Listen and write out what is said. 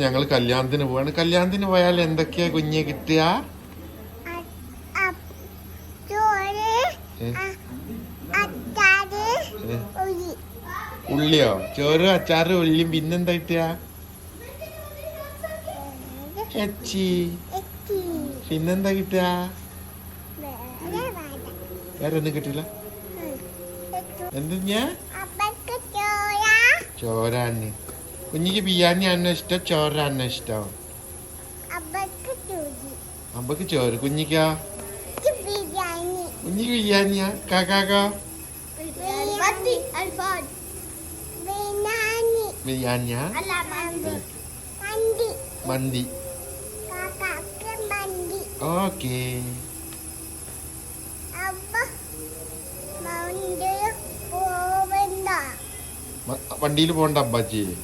ഞങ്ങൾ കല്യാണത്തിന് പോവാണ്. കല്യാണത്തിന് പോയാൽ എന്തൊക്കെയാ കുഞ്ഞെ കിട്ടുക? ഉള്ളിയോ? ചോറ്, അച്ചാറ്, ഉള്ളിയും. പിന്നെന്താ കിട്ടുക? എച്ചി. പിന്നെന്താ കിട്ടുക? വേറെ ഒന്നും കിട്ടില്ല. എന്താ ചോറാണ്. കുഞ്ഞിക്ക് ബിരിയാണിയാണോ ഇഷ്ടം, ചോറാണോ ഇഷ്ടം? അമ്പക്ക് ചോറ്. കുഞ്ഞിക്കോ? കുഞ്ഞിക്ക് ബിരിയാണിയാ. കാക്കാക്കോ? ബിരിയാണിയാ. മന്തി. ഓക്കേ. വണ്ടിയിൽ പോണ്ട അബ്ബാച്ചി.